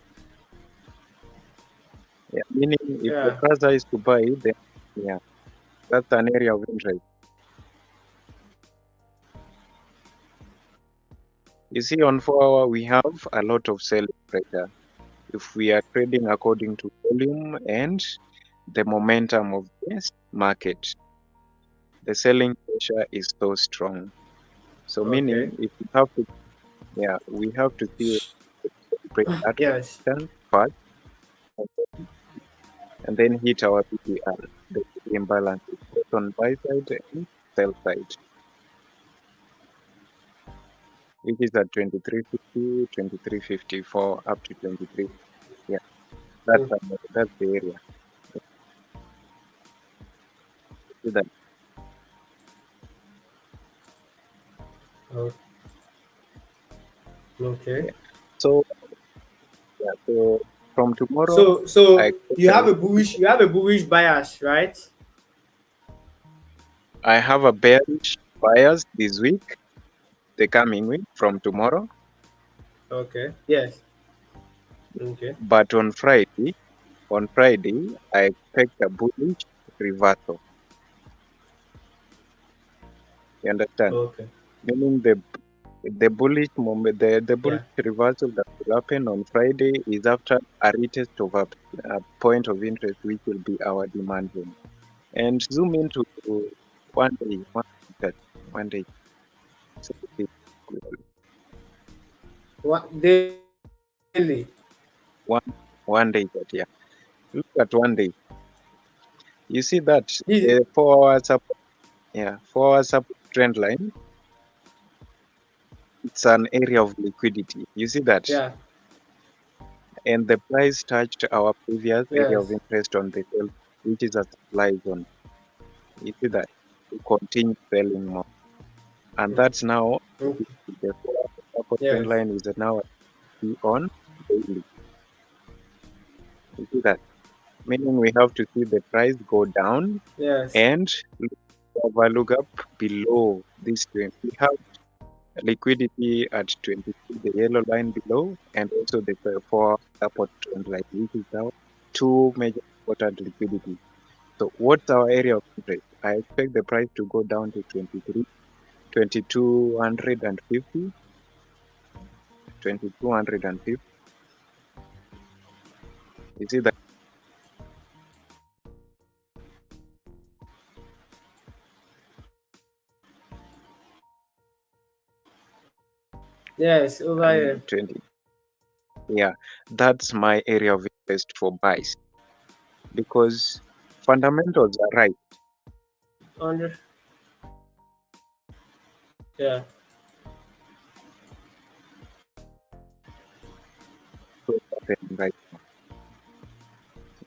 S2: Yeah, meaning if the
S1: Yeah.
S2: pressure is to buy, then yeah, that's an area of interest. You see, on 4 hour, we have a lot of selling pressure. If we are trading according to volume and the momentum of this market, the selling pressure is so strong. So
S1: Okay.
S2: meaning if we have to, yeah, we have to see break that
S1: Yes.
S2: resistance first and then hit our PPR, the imbalance both on buy side and sell side, which is at 2350, 2354 up to 23. Yeah,
S1: Mm.
S2: that's the area. See that?
S1: Oh, okay.
S2: Yeah. So yeah, so from tomorrow,
S1: So
S2: I
S1: so
S2: expect
S1: you
S2: a
S1: have a
S2: liquidity.
S1: bullish you have a bullish bias, right?
S2: I have a bearish bias this week, the coming week from tomorrow,
S1: Okay. Yes. Okay.
S2: but on Friday, I expect a bullish reversal. You understand?
S1: Okay.
S2: Meaning the bullish moment, the
S1: Yeah.
S2: bullish reversal that will happen on Friday is after a retest of a point of interest, which will be our demand zone. And zoom into that one day. So it-
S1: What daily?
S2: one one day that yeah. Look at one day. You see that
S1: This,
S2: the 4 hours up, yeah, 4 hours up trend line. It's an area of liquidity. You see that,
S1: yeah.
S2: and the price touched our previous area of
S1: Yes.
S2: interest on the sell, which is a supply zone. You see that we continue selling more, and
S1: Mm.
S2: that's now
S1: Okay.
S2: the upper trend
S1: Yes.
S2: line is now on daily. You see that, meaning we have to see the price go down
S1: Yes.
S2: and look up below this trend. We have liquidity at 22, the yellow line below, and also the 4 support trend line, which is now two major important liquidity. So what's our area of interest? I expect the price to go down to 23, 2250, 2250. You see that?
S1: Yes, over
S2: And
S1: here.
S2: 20. Yeah, that's my area of interest for buys because fundamentals are right.
S1: 100. Yeah.
S2: So happening right now.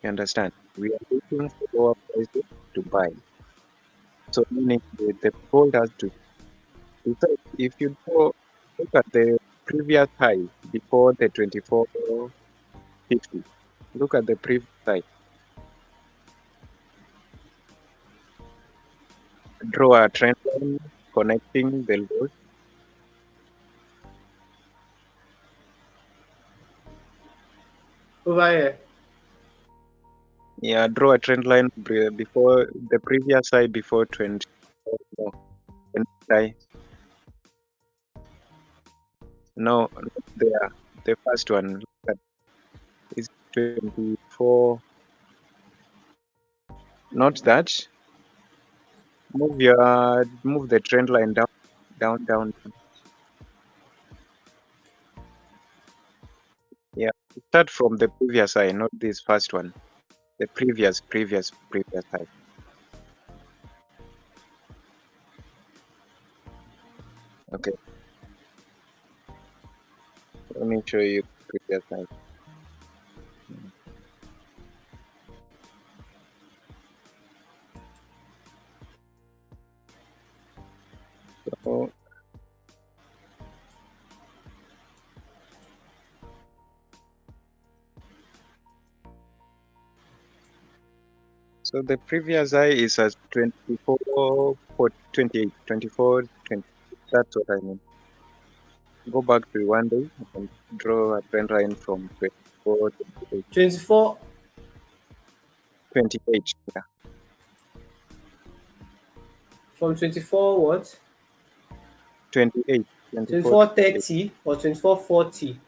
S2: You understand? We are looking for lower prices to buy. So meaning the gold has to decide. If you go look at the previous high before the 24.50, look at the previous high, draw a trend line connecting the lows.
S1: Over here.
S2: Yeah, draw a trend line before the previous high before 20. No, 20 high. No, not there. The first one. Look at is 24. Not that. Move the trend line down, down, down. Yeah, start from the previous high, not this first one. The previous high. Okay, let me show you previous high. Mm. So, so the previous high is at 24 for 28, 24, 20. That's what I mean. Go back to one day and draw a trend line from 24, 28,
S1: 24
S2: 28. Yeah,
S1: from 24 what?
S2: 28, 24, 28.
S1: 2430 or 2440?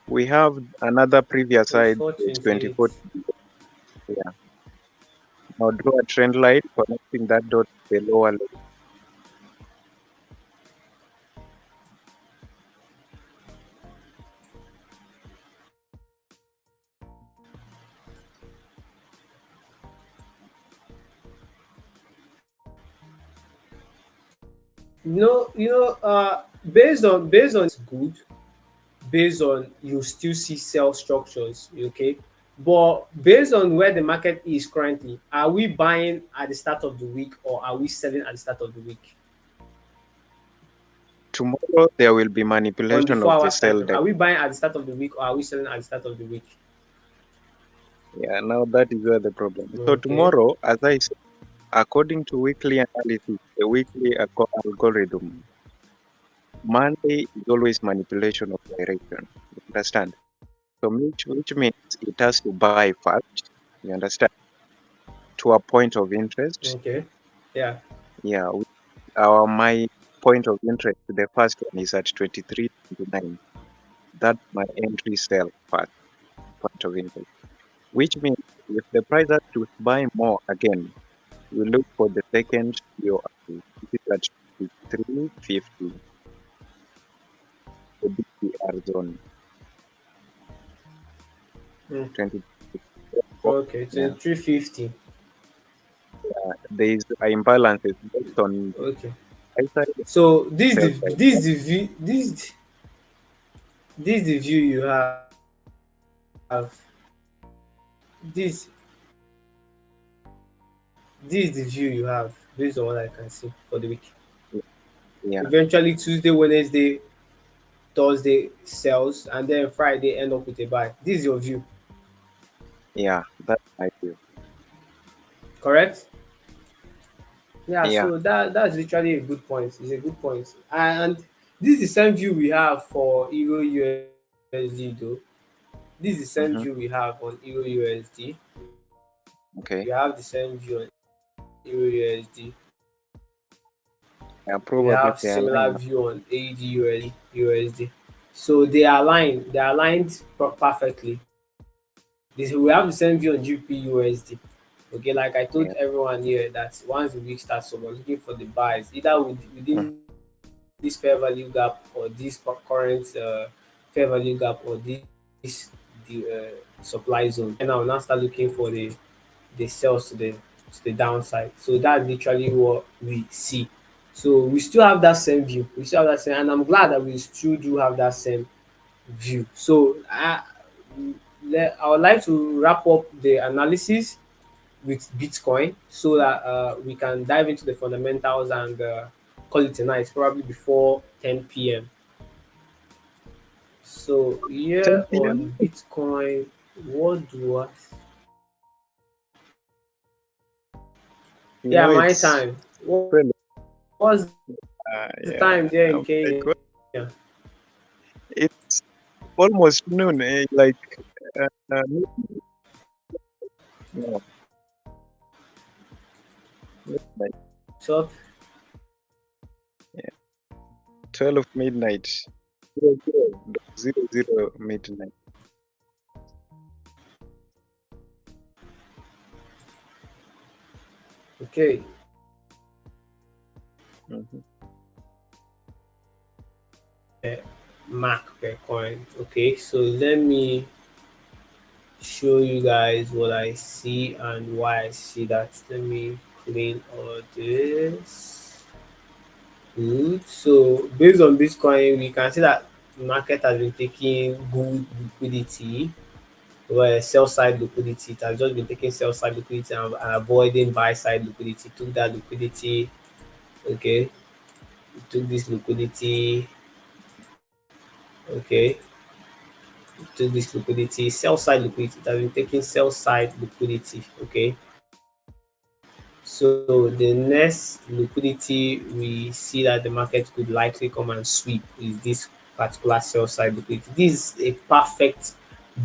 S2: We have another previous high, that is 24.
S1: 2428.
S2: Yeah. Now draw a trend line connecting that dot to the lower low.
S1: Based on it's good, based on you still see sell structures, okay? But based on where the market is currently, are we buying at the start of the week or are we selling at the start of the week
S2: Tomorrow there will be
S1: on the
S2: manipulation of
S1: 4
S2: the
S1: hours time
S2: sell
S1: frame?
S2: deck.
S1: Are we buying at the start of the week or are we selling at the start of the week?
S2: Yeah, now that is where the problem is. So
S1: Okay.
S2: tomorrow, as I said, according to weekly analysis, the weekly algorithm, Monday is always manipulation of direction. You understand? So which means it has to buy fast. You understand? To a point of interest.
S1: Okay. Yeah.
S2: Yeah, our my point of interest, the first one is at 23.29. That's my entry sell part point of interest. Which means if the price has to buy more again, we look for the second POI, which is at 350, the BPR zone,
S1: Mm.
S2: 20.
S1: Okay.
S2: Yeah,
S1: 2350.
S2: there is imbalances based on
S1: Okay.
S2: buy side and
S1: So this
S2: sell
S1: the
S2: side.
S1: this the view this the view you have. This this is the view you have based on what I can see for the week.
S2: Yeah,
S1: Eventually Tuesday, Wednesday, Thursday sells, and then Friday end up with a buy. This is your view,
S2: yeah, that's my view.
S1: correct? Yeah.
S2: Yeah.
S1: So that's literally a good point. It's a good point, and this is the same view we have for Euro USD though. This is the same
S2: Mm-hmm.
S1: view we have on Euro USD.
S2: Okay.
S1: We have the same view on Euro USD.
S2: Yeah,
S1: We
S2: probably
S1: have
S2: they
S1: similar
S2: align.
S1: view on AUD USD. So they are aligned. They are aligned perfectly. This we have the same view on GPUSD. Okay, like I told
S2: Yeah.
S1: everyone here that once the week starts, so we're looking for the buys either within
S2: Mm.
S1: this fair value gap or this current fair value gap or the supply zone. Then I will now start looking for the sales to the downside. So that's literally what we see. So we still have that same view. We still have that same, and I'm glad that we still do have that same view. So I would like to wrap up the analysis with Bitcoin so that we can dive into the fundamentals and call it a night, probably before 10 p.m. So here
S2: 10 p.m.
S1: on Bitcoin, what do I?
S2: You
S1: Yeah,
S2: know,
S1: my
S2: it's
S1: time. What's the
S2: 12.
S1: time there in Kenya?
S2: Yeah. I'm like, what? It's almost noon. Like, uh, uh, no, midnight.
S1: 12.
S2: Yeah. 12 midnight. 00 midnight.
S1: Okay.
S2: Mhm.
S1: Mark per coin. Okay, so let me show you guys what I see and why I see that. Let me clean all this. Good. So based on Bitcoin, we can see that the market has been taking good liquidity, well, sell side liquidity. It has just been taking sell side liquidity and avoiding buy side liquidity. Took that liquidity, okay. Took this liquidity, okay. Took this liquidity, sell side liquidity. It has been taking sell side liquidity, okay. So the next liquidity we see that the market could likely come and sweep is this particular sell side liquidity. This is a perfect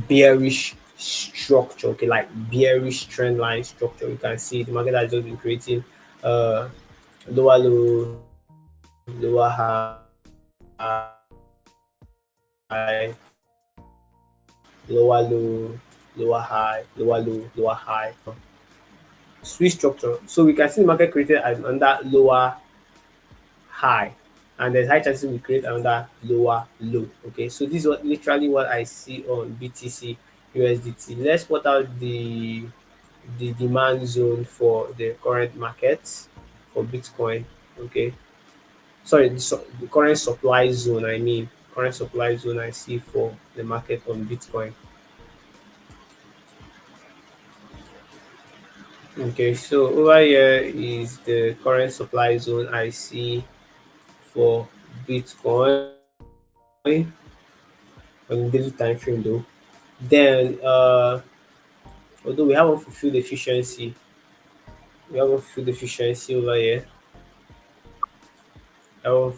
S1: bearish structure, okay, like bearish trend line structure. You can see the market has just been creating uh lower low, lower high, lower low, lower high, lower low, lower high. Sweet structure. So we can see the market created under lower high, and there's high chances we create another lower low. Okay, so this is what literally what I see on BTC USDT. Let's put out the demand zone for the current market for Bitcoin. Okay, sorry, the current supply zone. I mean, current supply zone I see for the market on Bitcoin. Okay, so over here is the current supply zone I see for Bitcoin on daily time frame though. Then although we haven't fulfilled efficiency, we haven't fulfilled efficiency over here. We haven't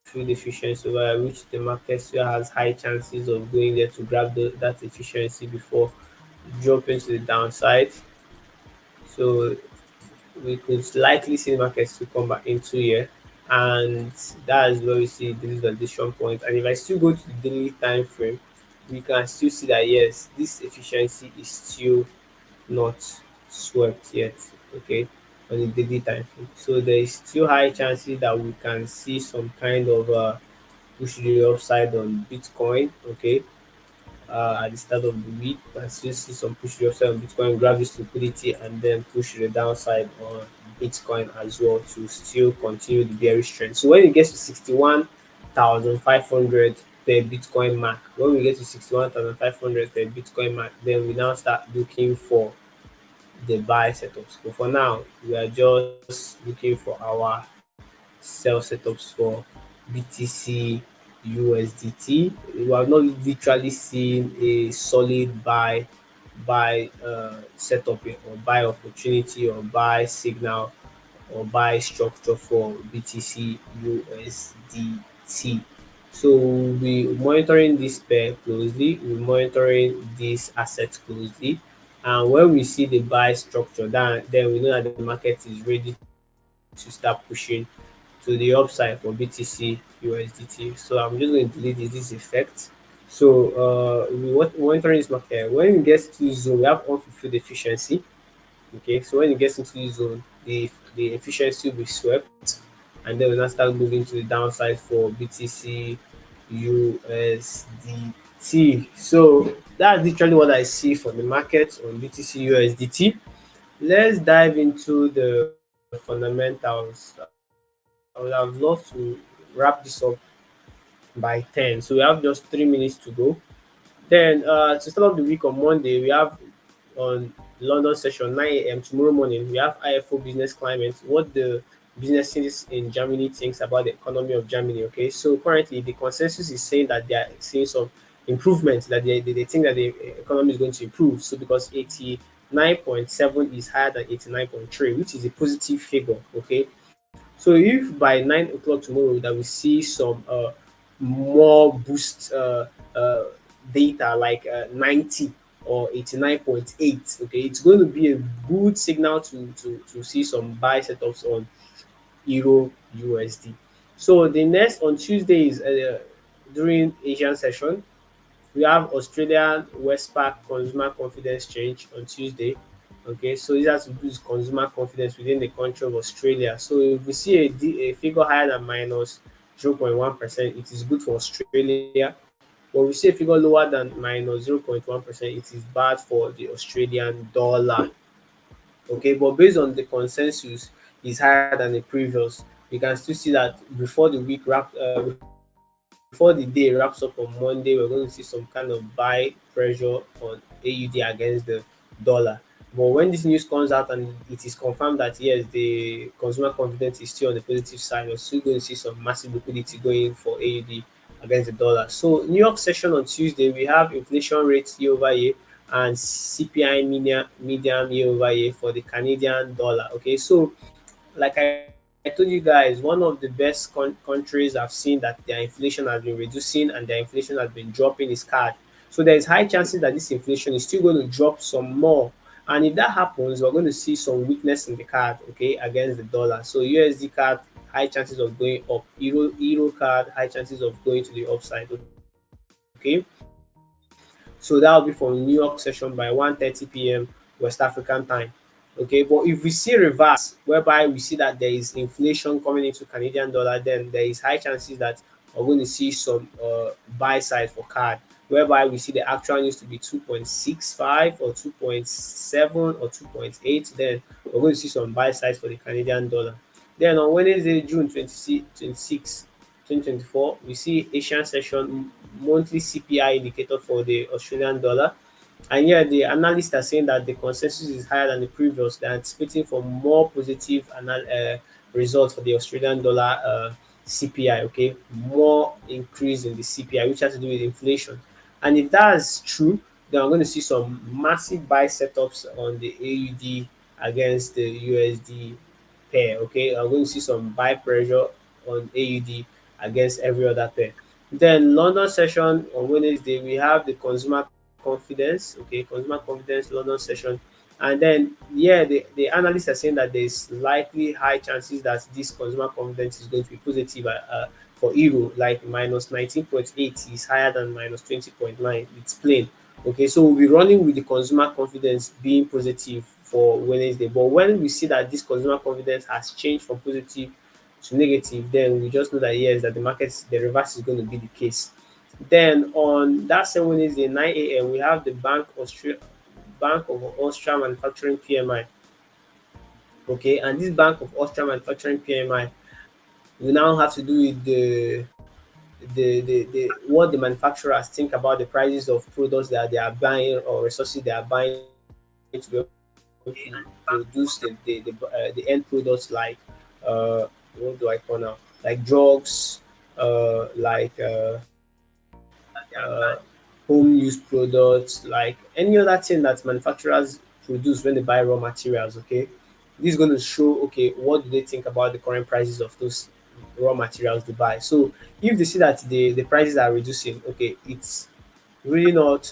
S1: fulfilled efficiency over here, which the market still has high chances of going there to grab that efficiency before dropping to the downside. So we could likely see the market still come back into here. And that is where we see this validation point. And if I still go to the daily time frame, we can still see that yes, this efficiency is still not swept yet, okay, on the daily time frame. So there is still high chances that we can see some kind of push to the upside on Bitcoin, okay, at the start of the week. And still see some push to the upside on Bitcoin, grab this liquidity, and then push to the downside on Bitcoin as well to still continue the bearish trend. So when it gets to 61,500 per Bitcoin mark, when we get to 61,500 per Bitcoin mark, then we now start looking for the buy setups. But for now, we are just looking for our sell setups for BTC USDT. We have not literally seen a solid buy setup yet, or buy opportunity, or buy signal, or buy structure for BTC USDT. So we'll be monitoring this pair closely, we're monitoring this asset closely. And when we see the buy structure, then we know that the market is ready to start pushing to the upside for BTC USDT. So I'm just going to delete this effect. So we want monitoring this market. When it gets to this zone, we have unfulfilled efficiency. Okay, so when it gets into this zone, the efficiency will be swept, and then we now start moving to the downside for BTC USDT. So that's literally what I see for the market on BTC USDT. Let's dive into the fundamentals. I would have loved to wrap this up by 10. So we have just 3 minutes to go. Then to start off the week on Monday, we have on London session 9 a.m. tomorrow morning. We have IFO business climate. What the businesses in Germany thinks about the economy of Germany. Okay, so currently the consensus is saying that they are seeing some improvements. That they think that the economy is going to improve. So because 89.7 is higher than 89.3, which is a positive figure. Okay, so if by 9 o'clock tomorrow that we see some more boost data like 90 or 89.8, okay, it's going to be a good signal to see some buy setups on Euro USD. So the next on Tuesday is during Asian session, we have Australian Westpac consumer confidence change on Tuesday. Okay, so this has to do with consumer confidence within the country of Australia. So if we see a figure higher than minus 0.1%, it is good for Australia. But we see a figure lower than minus 0.1%, it is bad for the Australian dollar. Okay, but based on the consensus is higher than the previous, you can still see that before the day wraps up on Monday, we're going to see some kind of buy pressure on AUD against the dollar. But when this news comes out and it is confirmed that yes, the consumer confidence is still on the positive side, we're still going to see some massive liquidity going for AUD against the dollar. So New York session on Tuesday, we have inflation rates year over year and CPI medium year over year for the Canadian dollar. Okay, so like I told you guys, one of the best countries I've seen that their inflation has been reducing and their inflation has been dropping is CAD. So there is high chances that this inflation is still going to drop some more. And if that happens, we're going to see some weakness in the CAD, okay, against the dollar. So USD CAD, high chances of going up. Euro CAD, high chances of going to the upside, okay. So that will be from New York session by 1:30 p.m. West African time. Okay, but if we see reverse, whereby we see that there is inflation coming into Canadian dollar, then there is high chances that we're going to see some buy side for CAD, whereby we see the actual news to be 2.65 or 2.7 or 2.8, then we're going to see some buy side for the Canadian dollar. Then on Wednesday, June 26, 2024, we see Asian session monthly CPI indicator for the Australian dollar. And yeah, the analysts are saying that the consensus is higher than the previous. They're anticipating for more positive results for the Australian dollar CPI. Okay, more increase in the CPI, which has to do with inflation. And if that's true, then I'm going to see some massive buy setups on the AUD against the USD pair. Okay, I'm going to see some buy pressure on AUD against every other pair. Then London session on Wednesday, we have the consumer confidence. Okay, consumer confidence London session. And then yeah, the analysts are saying that there's likely high chances that this consumer confidence is going to be positive for euro, like minus 19.8 is higher than minus 20.9. It's plain. Okay, so we'll be running with the consumer confidence being positive for Wednesday. But when we see that this consumer confidence has changed from positive to negative, then we just know that yes, that the reverse is going to be the case. Then on that same Wednesday, 9 a.m., we have the Bank of Austria Manufacturing PMI. Okay, and this Bank of Austria Manufacturing PMI will now have to do with the what the manufacturers think about the prices of products that they are buying or resources they are buying to be able to produce the end products like what do I call now, like drugs, home use products, like any other thing that manufacturers produce when they buy raw materials. Okay, this is going to show okay what do they think about the current prices of those raw materials they buy. So if they see that the prices are reducing, okay, it's really not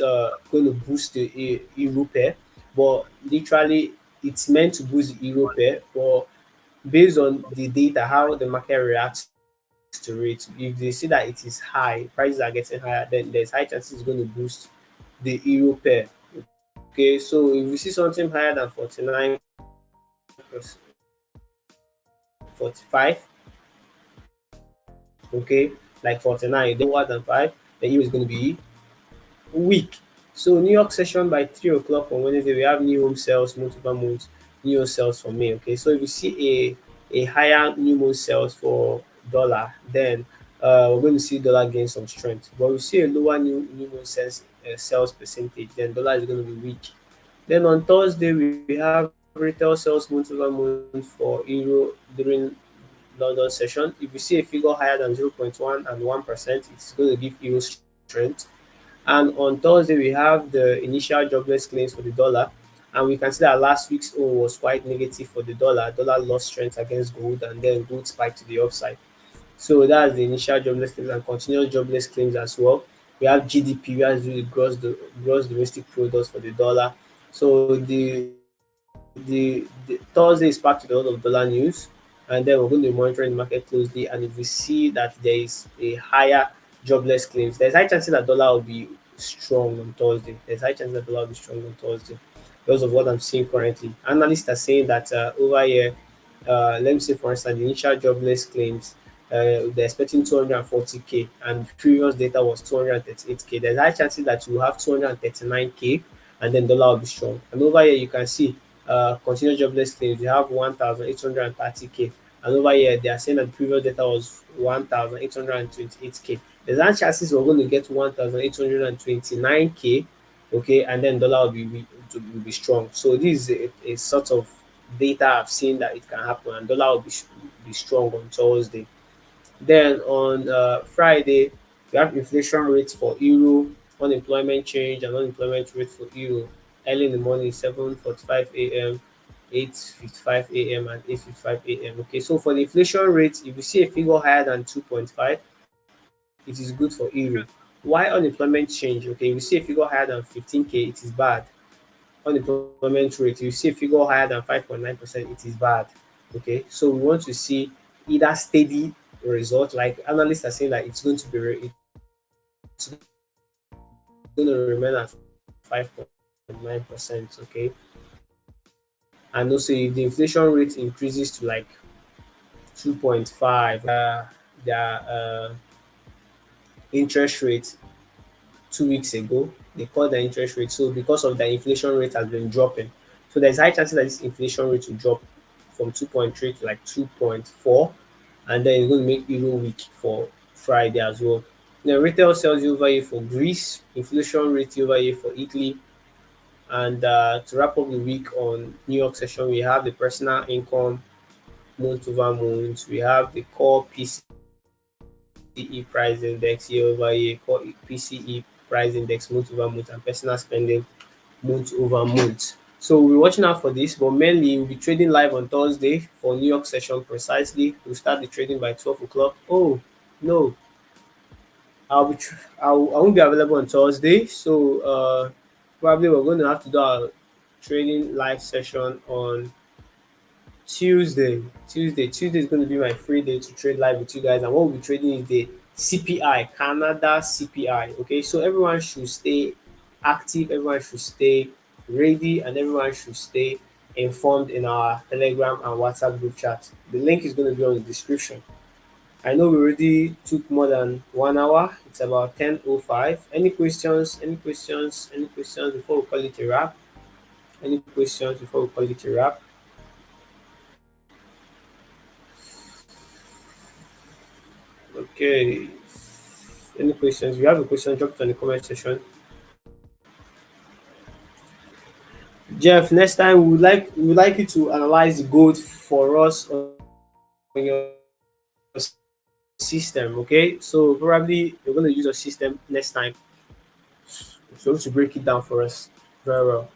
S1: going to boost the euro pair, but literally it's meant to boost the euro pair. But based on the data, how the market reacts to it, to it. If they see that it is high, prices are getting higher, then there's high chances it's going to boost the euro pair. Okay, so if we see something higher than 45, okay, like 49, then lower than 5, the euro is going to be week. So New York session by 3 o'clock on Wednesday, we have new home sales month over month, new home sales for May. Okay, so if you see a higher new home sales for dollar, then we're going to see dollar gain some strength. But we see a lower new home sales percentage, then dollar is going to be weak. Then on Thursday, we have retail sales month over month for euro during London session. If you see a figure higher than 0.1 and 1%, it's going to give euro strength. And on Thursday, we have the initial jobless claims for the dollar. And we can see that last week's O was quite negative for the dollar. Dollar lost strength against gold, and then gold spiked to the upside. So that's the initial jobless claims and continuous jobless claims as well. We have GDP, we have the gross domestic product for the dollar. So the Thursday is packed with a lot of dollar news, and then we're going to be monitoring the market closely. And if we see that there is a higher jobless claims, there's high chances that dollar will be strong on Thursday. There's high chances that dollar will be strong on Thursday because of what I'm seeing currently. Analysts are saying that over here, let me say for instance, the initial jobless claims, they're expecting 240K, and previous data was 238K. There's high chances that you have 239K, and then dollar will be strong. And over here, you can see continuous jobless claims, you have 1,830K. And over here, they are saying that the previous data was 1,828K. There's high chances we're going to get 1,829K, okay, and then dollar will be strong. So this is a sort of data I've seen that it can happen, and dollar be strong on Thursday. Then on Friday, we have inflation rates for euro, unemployment change, and unemployment rate for euro. Early in the morning, 7:45 a.m., 8:55 a.m., and 8:55 a.m. Okay, so for the inflation rate, if you see a figure higher than 2.5, it is good for euro. Why unemployment change? Okay, if you see a figure higher than 15K, it is bad. Unemployment rate, you see a figure higher than 5.9%, it is bad. Okay, so we want to see either steady result, like analysts are saying that it's going to remain at 5.9%. Okay, and also if the inflation rate increases to like 2.5, interest rate 2 weeks ago. They cut the interest rate. So because of the inflation rate has been dropping. So there's high chances that this inflation rate will drop from 2.3 to like 2.4. And then it's going to make euro weak for Friday as well. Then retail sales over here for Greece, inflation rate over here for Italy. And to wrap up the week on New York session, we have the personal income month over month. We have the core PCE price index year over year, core PCE price index month over month, and personal spending month over month. So we're watching out for this, but mainly we'll be trading live on Thursday for New York session precisely. We'll start the trading by 12 o'clock. Oh no, I won't be available on Thursday, so probably we're going to have to do our trading live session on Tuesday is going to be my free day to trade live with you guys, and what we'll be trading is the CPI, Canada CPI. Okay, so everyone should stay active, everyone should stay ready, and everyone should stay informed in our Telegram and WhatsApp group chat. The link is going to be on the description. I know we already took more than 1 hour. It's about 10:05. Any questions? Any questions? Any questions before we call it a wrap? Any questions before we call it a wrap? Okay. Any questions? If you have a question, drop it on the comment section. Jeff, next time we would like you to analyze gold for us on your system. Okay, so probably you're going to use a system next time. So to break it down for us very well.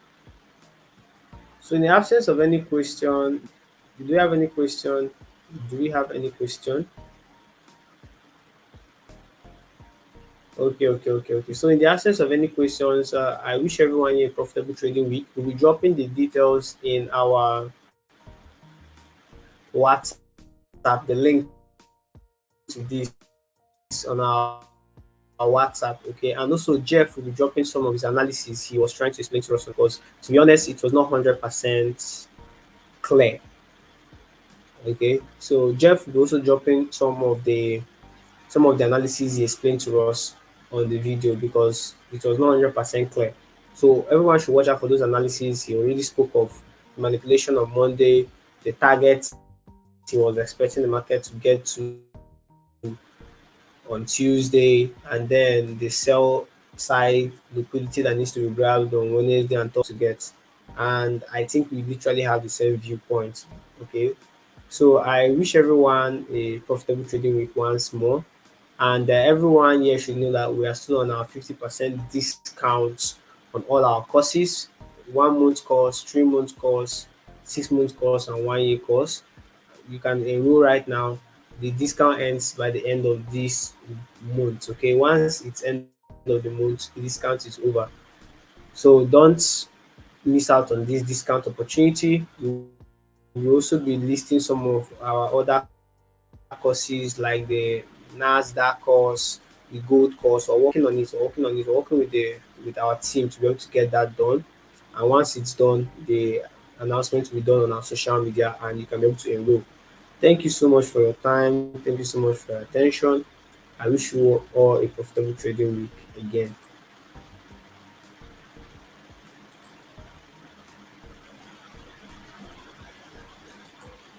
S1: So in the absence of any question, do we have any question? Do we have any question? Okay. So in the absence of any questions, I wish everyone a profitable trading week. We'll be dropping the details in our WhatsApp, the link to the WhatsApp group chat. this on our WhatsApp, okay? And also Jeff will be dropping some of his analysis he was trying to explain to us because, to be honest, it was not 100% clear, okay? So Jeff will be also dropping some of the analysis he explained to us on the video because it was not 100% clear. So everyone should watch out for those analyses. He already spoke of manipulation on Monday, the targets he was expecting the market to get to on Tuesday, and then the sell side liquidity that needs to be grabbed on Wednesday and Thursday to get. And I think we literally have the same viewpoint. Okay. So I wish everyone a profitable trading week once more. And everyone here should know that we are still on our 50% discount on all our courses: 1 month course, 3 month course, 6 month course, and 1 year course. You can enroll right now. The discount ends by the end of this month. Okay, once it's end of the month, the discount is over. So don't miss out on this discount opportunity. We will also be listing some of our other courses like the NASDAQ course, the gold course. We're working with our team to be able to get that done. And once it's done, the announcement will be done on our social media and you can be able to enroll. Thank you so much for your time. Thank you so much for your attention. I wish you all a profitable trading week again.